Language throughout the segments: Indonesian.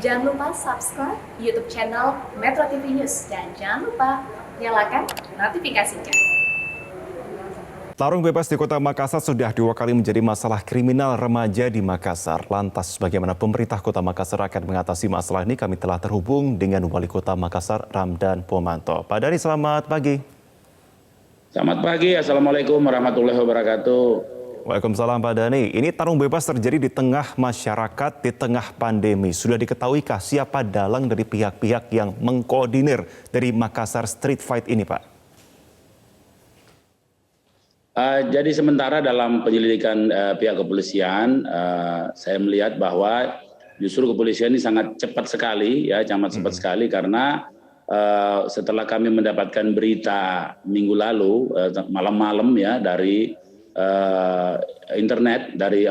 Jangan lupa subscribe YouTube channel Metro TV News dan jangan lupa nyalakan notifikasinya. Tarung bebas di Kota Makassar sudah 2 kali menjadi masalah kriminal remaja di Makassar. Lantas bagaimana pemerintah Kota Makassar akan mengatasi masalah ini? Kami telah terhubung dengan Wali Kota Makassar, Ramdan Pomanto. Pak Dhani, selamat pagi. Selamat pagi, Assalamualaikum warahmatullahi wabarakatuh. Waalaikumsalam Pak Dhani. Ini tarung bebas terjadi di tengah masyarakat, di tengah pandemi. Sudah diketahuikah siapa dalang dari pihak-pihak yang mengkoordinir dari Makassar Street Fight ini, Pak? Jadi sementara dalam penyelidikan pihak kepolisian, saya melihat bahwa justru kepolisian ini sangat cepat sekali, cepat sekali karena setelah kami mendapatkan berita minggu lalu malam-malam ya dari internet, dari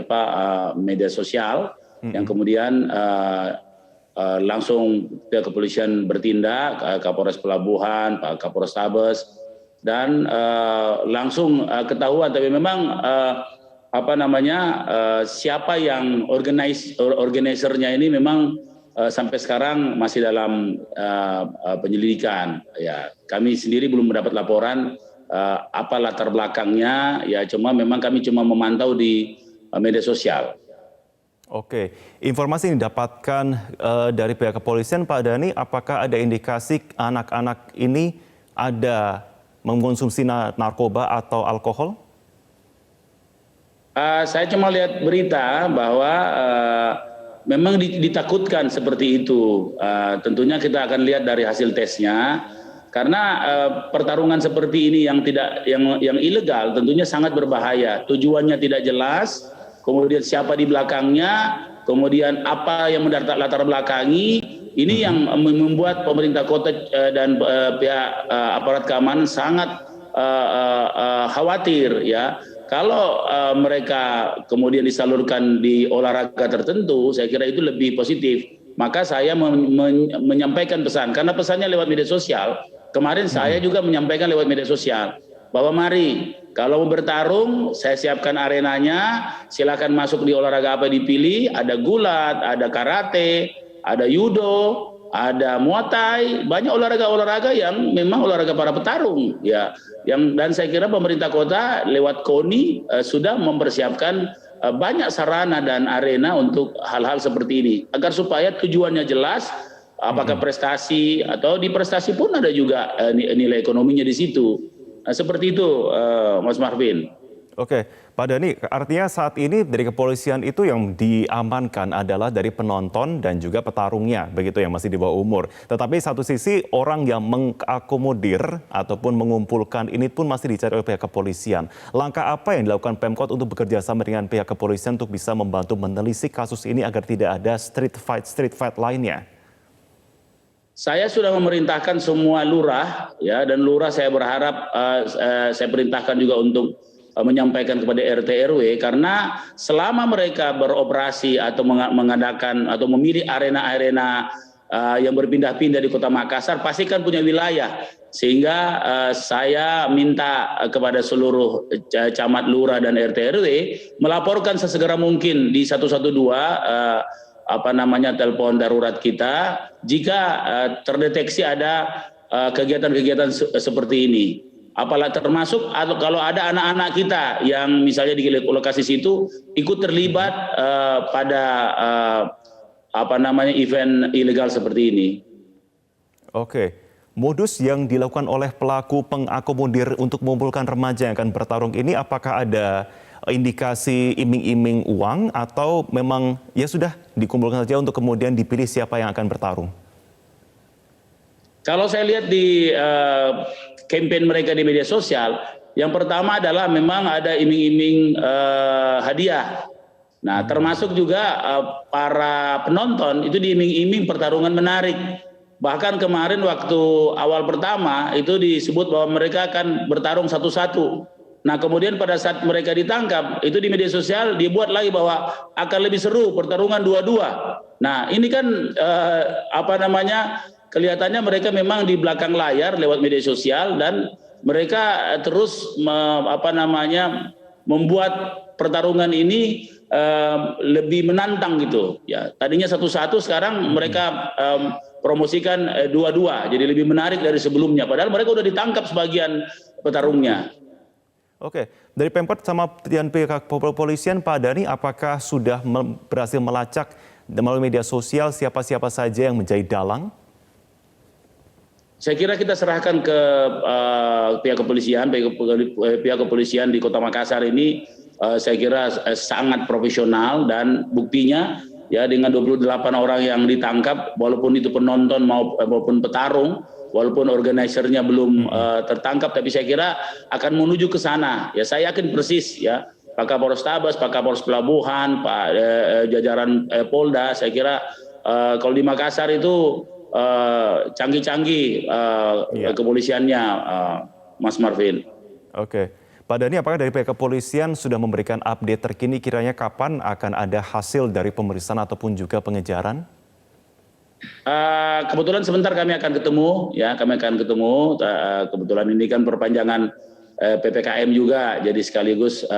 media sosial, yang kemudian langsung pihak kepolisian bertindak, Kapolres Pelabuhan, Pak Kapolres Tabes, dan langsung ketahuan, tapi memang siapa yang organisernya ini memang sampai sekarang masih dalam penyelidikan. Ya, kami sendiri belum mendapat laporan apa latar belakangnya. Ya, memang kami cuma memantau di media sosial. Oke, informasi yang didapatkan dari pihak kepolisian, Pak Dhani, apakah ada indikasi anak-anak ini ada mengkonsumsi narkoba atau alkohol? Saya cuma lihat berita bahwa memang ditakutkan seperti itu. Tentunya kita akan lihat dari hasil tesnya, karena pertarungan seperti ini yang ilegal tentunya sangat berbahaya. Tujuannya tidak jelas, kemudian siapa di belakangnya, kemudian apa yang latar belakangi. Ini yang membuat pemerintah kota dan pihak aparat keamanan sangat khawatir ya. Kalau mereka kemudian disalurkan di olahraga tertentu, saya kira itu lebih positif. Maka saya menyampaikan pesan, karena pesannya lewat media sosial. Kemarin saya juga menyampaikan lewat media sosial bahwa mari kalau mau bertarung, saya siapkan arenanya, silakan masuk di olahraga apa dipilih, ada gulat, ada karate, ada judo, ada muay thai, banyak olahraga-olahraga yang memang olahraga para petarung ya. Dan saya kira pemerintah kota lewat KONI sudah mempersiapkan banyak sarana dan arena untuk hal-hal seperti ini, agar supaya tujuannya jelas, apakah prestasi atau di prestasi pun ada juga nilai ekonominya di situ. Nah, seperti itu, Mas Marvin. Oke, Pak Dhani, artinya saat ini dari kepolisian itu yang diamankan adalah dari penonton dan juga petarungnya, begitu yang masih di bawah umur. Tetapi satu sisi orang yang mengakomodir ataupun mengumpulkan ini pun masih dicari oleh pihak kepolisian. Langkah apa yang dilakukan Pemkot untuk bekerja sama dengan pihak kepolisian untuk bisa membantu menelisik kasus ini agar tidak ada street fight lainnya? Saya sudah memerintahkan semua lurah, ya, dan lurah saya berharap saya perintahkan juga untuk menyampaikan kepada RT RW, karena selama mereka beroperasi atau mengadakan atau memilih arena-arena yang berpindah-pindah di Kota Makassar, pastikan punya wilayah, sehingga saya minta kepada seluruh camat, lurah dan RT RW melaporkan sesegera mungkin di 112 telepon darurat kita jika terdeteksi ada kegiatan-kegiatan seperti ini. Apalagi termasuk atau kalau ada anak-anak kita yang misalnya di lokasi situ ikut terlibat pada event ilegal seperti ini. Oke, modus yang dilakukan oleh pelaku pengakomodir untuk mengumpulkan remaja yang akan bertarung ini, apakah ada indikasi iming-iming uang atau memang ya sudah dikumpulkan saja untuk kemudian dipilih siapa yang akan bertarung? Kalau saya lihat di campaign mereka di media sosial, yang pertama adalah memang ada iming-iming hadiah. Nah, termasuk juga para penonton itu diiming-iming pertarungan menarik. Bahkan kemarin waktu awal pertama itu disebut bahwa mereka akan bertarung satu-satu. Nah, kemudian pada saat mereka ditangkap, itu di media sosial dibuat lagi bahwa akan lebih seru pertarungan dua-dua. Nah, ini kan kelihatannya mereka memang di belakang layar lewat media sosial, dan mereka terus membuat pertarungan ini lebih menantang gitu ya. Tadinya satu-satu, sekarang mereka promosikan dua-dua, jadi lebih menarik dari sebelumnya. Padahal mereka udah ditangkap sebagian petarungnya. Oke, dari Pemkot sama pihak kepolisian, Pak Dhani, apakah sudah berhasil melacak melalui media sosial siapa-siapa saja yang menjadi dalang? Saya kira kita serahkan ke pihak kepolisian di Kota Makassar ini. Saya kira sangat profesional, dan buktinya ya dengan 28 orang yang ditangkap, walaupun itu penonton maupun petarung, walaupun organisernya belum tertangkap, tapi saya kira akan menuju ke sana. Ya, saya yakin persis ya, Pak Kapolres Tabes, Pak Kapolres Pelabuhan, Pak jajaran Polda, saya kira kalau di Makassar itu canggih-canggih kepolisiannya, Mas Marvin. Oke. Pak Dhani, apakah dari pihak kepolisian sudah memberikan update terkini kiranya kapan akan ada hasil dari pemeriksaan ataupun juga pengejaran? Kebetulan sebentar kami akan ketemu, ya kebetulan ini kan perpanjangan PPKM juga, jadi sekaligus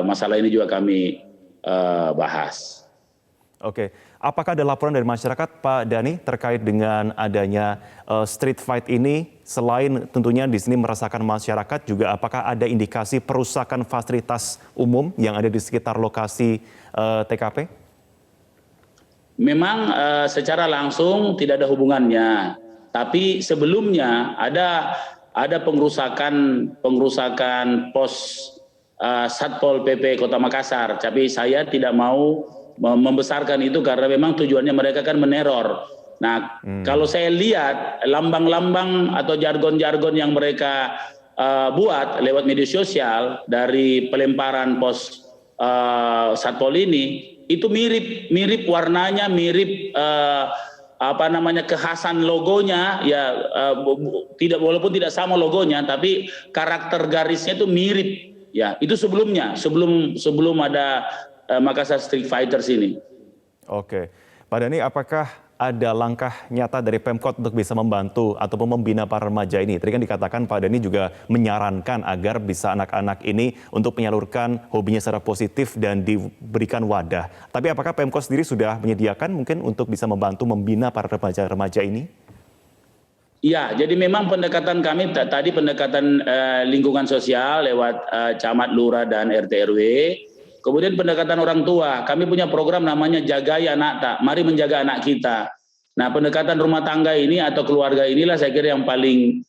masalah ini juga kami bahas. Oke, apakah ada laporan dari masyarakat, Pak Dhani, terkait dengan adanya street fight ini? Selain tentunya di sini merasakan masyarakat, juga apakah ada indikasi perusakan fasilitas umum yang ada di sekitar lokasi TKP? Memang secara langsung tidak ada hubungannya, tapi sebelumnya ada pengrusakan pos Satpol PP Kota Makassar, tapi saya tidak mau membesarkan itu karena memang tujuannya mereka kan meneror. Nah, kalau saya lihat lambang-lambang atau jargon-jargon yang mereka buat lewat media sosial dari pelemparan pos Satpol ini, itu mirip warnanya, mirip kekhasan logonya ya, walaupun tidak sama logonya, tapi karakter garisnya itu mirip ya. Itu sebelum ada Makassar Street Fighters ini. Oke, Pak Dhani, apakah ada langkah nyata dari Pemkot untuk bisa membantu ataupun membina para remaja ini? Tadi kan dikatakan Pak Dhani juga menyarankan agar bisa anak-anak ini untuk menyalurkan hobinya secara positif dan diberikan wadah. Tapi apakah Pemkot sendiri sudah menyediakan mungkin untuk bisa membantu membina para remaja-remaja ini? Iya, jadi memang pendekatan kami tadi pendekatan lingkungan sosial lewat camat, lurah, dan RT RW. Kemudian pendekatan orang tua, kami punya program namanya Jagai Anak Tak, mari menjaga anak kita. Nah, pendekatan rumah tangga ini atau keluarga inilah saya kira yang paling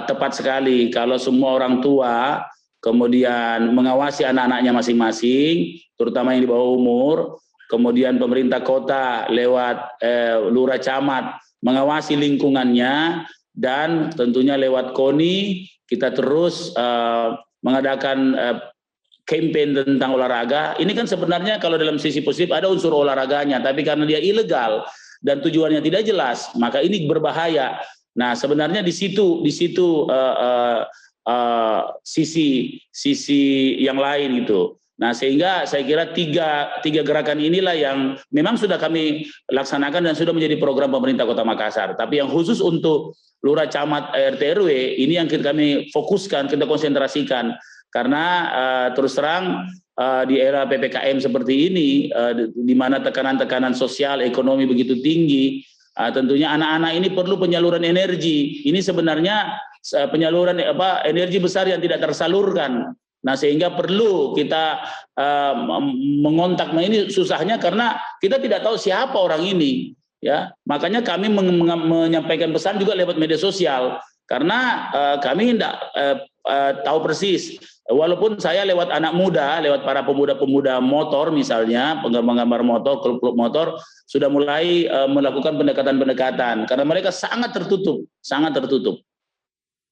tepat sekali. Kalau semua orang tua kemudian mengawasi anak-anaknya masing-masing, terutama yang di bawah umur, kemudian pemerintah kota lewat lurah camat mengawasi lingkungannya, dan tentunya lewat KONI kita terus mengadakan campaign tentang olahraga. Ini kan sebenarnya kalau dalam sisi positif ada unsur olahraganya, tapi karena dia ilegal dan tujuannya tidak jelas, maka ini berbahaya. Nah, sebenarnya di situ sisi yang lain itu. Nah, sehingga saya kira tiga gerakan inilah yang memang sudah kami laksanakan dan sudah menjadi program pemerintah Kota Makassar. Tapi yang khusus untuk lurah, camat, RT RW ini yang kami fokuskan, kita konsentrasikan. Karena terus terang di era PPKM seperti ini, di mana tekanan-tekanan sosial, ekonomi begitu tinggi, tentunya anak-anak ini perlu penyaluran energi. Ini sebenarnya penyaluran energi besar yang tidak tersalurkan. Nah, sehingga perlu kita mengontak. Nah, ini susahnya karena kita tidak tahu siapa orang ini. Ya, makanya kami menyampaikan pesan juga lewat media sosial. Karena kami tidak tahu persis. Walaupun saya lewat anak muda, lewat para pemuda-pemuda motor misalnya, penggambar-gambar motor, klub-klub motor, sudah mulai melakukan pendekatan-pendekatan. Karena mereka sangat tertutup.